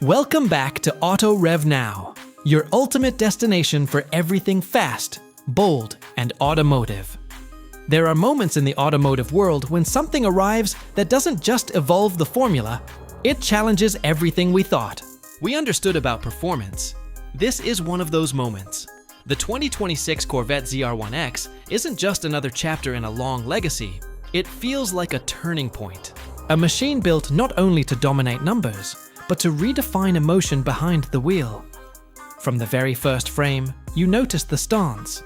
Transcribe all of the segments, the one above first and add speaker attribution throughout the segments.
Speaker 1: Welcome back to Auto Rev Now, your ultimate destination for everything fast, bold, and automotive. There are moments in the automotive world when something arrives that doesn't just evolve the formula, it challenges everything we thought. We understood about performance. This is one of those moments. The 2026 Corvette ZR1X isn't just another chapter in a long legacy, it feels like a turning point. A machine built not only to dominate numbers, but to redefine emotion behind the wheel. From the very first frame, you notice the stance.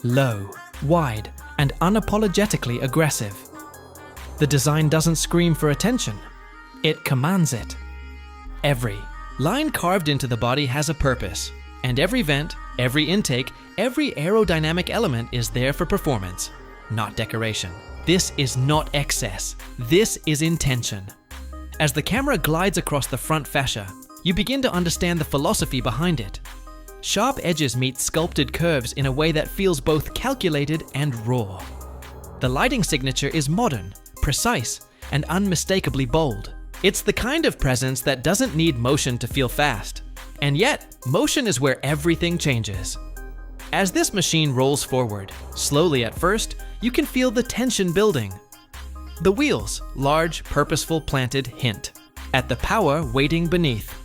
Speaker 1: Low, wide, and unapologetically aggressive. The design doesn't scream for attention, it commands it. Every line carved into the body has a purpose, and every vent, every intake, every aerodynamic element is there for performance, not decoration. This is not excess, this is intention. As the camera glides across the front fascia, you begin to understand the philosophy behind it. Sharp edges meet sculpted curves in a way that feels both calculated and raw. The lighting signature is modern, precise, and unmistakably bold. It's the kind of presence that doesn't need motion to feel fast. And yet, motion is where everything changes. As this machine rolls forward, slowly at first, you can feel the tension building. The wheels, large, purposeful, planted, hint at the power waiting beneath.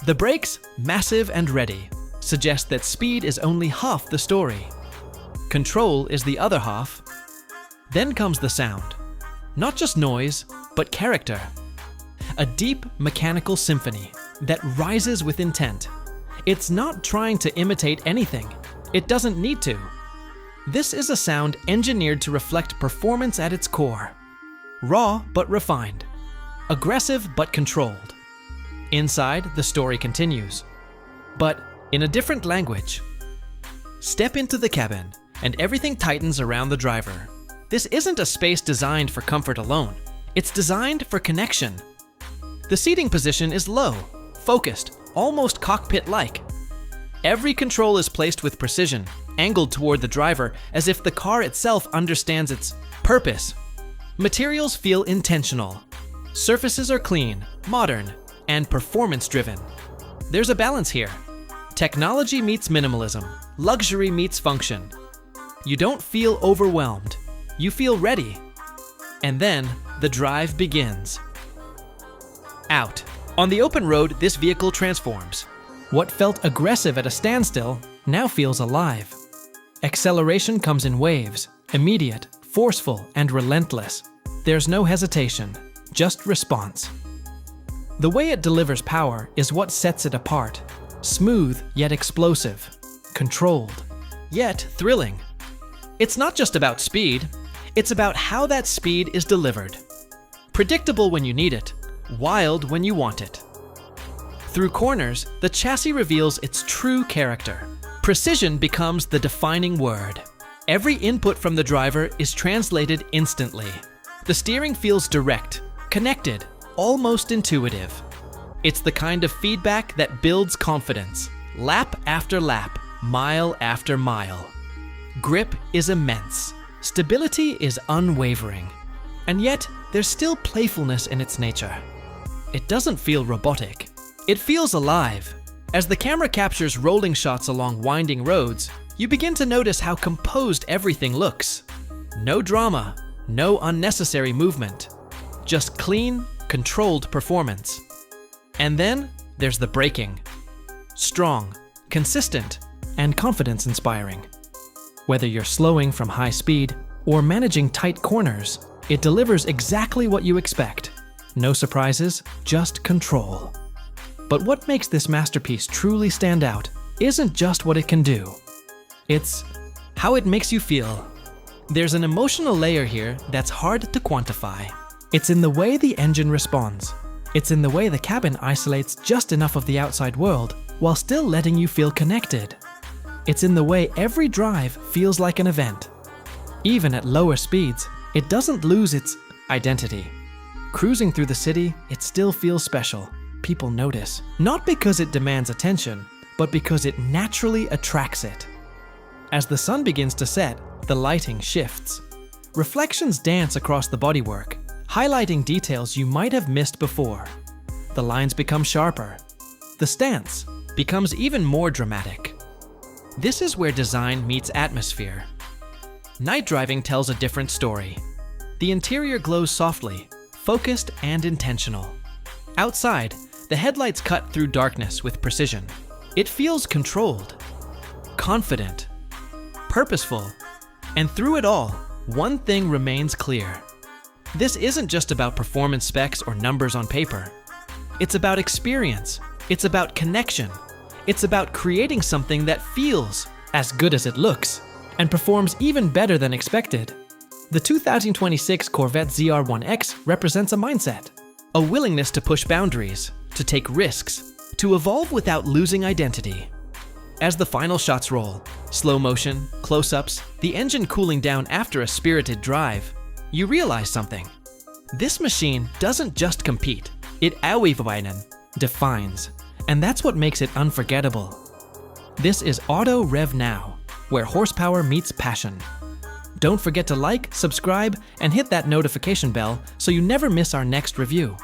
Speaker 1: The brakes, massive and ready, suggest that speed is only half the story. Control is the other half. Then comes the sound. Not just noise, but character. A deep, mechanical symphony that rises with intent. It's not trying to imitate anything. It doesn't need to. This is a sound engineered to reflect performance at its core. Raw but refined. Aggressive but controlled. Inside, the story continues, but in a different language. Step into the cabin, and everything tightens around the driver. This isn't a space designed for comfort alone. It's designed for connection. The seating position is low, focused, almost cockpit-like. Every control is placed with precision, angled toward the driver as if the car itself understands its purpose. Materials feel intentional. Surfaces are clean, modern, and performance-driven. There's a balance here. Technology meets minimalism. Luxury meets function. You don't feel overwhelmed. You feel ready. And then, the drive begins. Out. On the open road, this vehicle transforms. What felt aggressive at a standstill now feels alive. Acceleration comes in waves, immediate, forceful, and relentless. There's no hesitation, just response. The way it delivers power is what sets it apart. Smooth yet explosive, controlled yet thrilling. It's not just about speed, it's about how that speed is delivered. Predictable when you need it, wild when you want it. Through corners, the chassis reveals its true character. Precision becomes the defining word. Every input from the driver is translated instantly. The steering feels direct, connected, almost intuitive. It's the kind of feedback that builds confidence, lap after lap, mile after mile. Grip is immense. Stability is unwavering. And yet, there's still playfulness in its nature. It doesn't feel robotic. It feels alive. As the camera captures rolling shots along winding roads, you begin to notice how composed everything looks. No drama, no unnecessary movement. Just clean, controlled performance. And then there's the braking. Strong, consistent, and confidence-inspiring. Whether you're slowing from high speed or managing tight corners, it delivers exactly what you expect. No surprises, just control. But what makes this masterpiece truly stand out isn't just what it can do. It's how it makes you feel. There's an emotional layer here that's hard to quantify. It's in the way the engine responds. It's in the way the cabin isolates just enough of the outside world while still letting you feel connected. It's in the way every drive feels like an event. Even at lower speeds, it doesn't lose its identity. Cruising through the city, it still feels special. People notice. Not because it demands attention, but because it naturally attracts it. As the sun begins to set, the lighting shifts. Reflections dance across the bodywork, highlighting details you might have missed before. The lines become sharper. The the stance becomes even more dramatic. This is where design meets atmosphere. Night driving tells a different story. The interior glows softly, focused and intentional. Outside, the headlights cut through darkness with precision. It feels controlled, confident, purposeful, and through it all, one thing remains clear. This isn't just about performance specs or numbers on paper. It's about experience. It's about connection. It's about creating something that feels as good as it looks and performs even better than expected. The 2026 Corvette ZR1X represents a mindset, a willingness to push boundaries, to take risks, to evolve without losing identity. As the final shots roll, slow motion, close-ups, the engine cooling down after a spirited drive, you realize something. This machine doesn't just compete, it defines. And that's what makes it unforgettable. This is Auto Rev Now, where horsepower meets passion. Don't forget to like, subscribe, and hit that notification bell so you never miss our next review.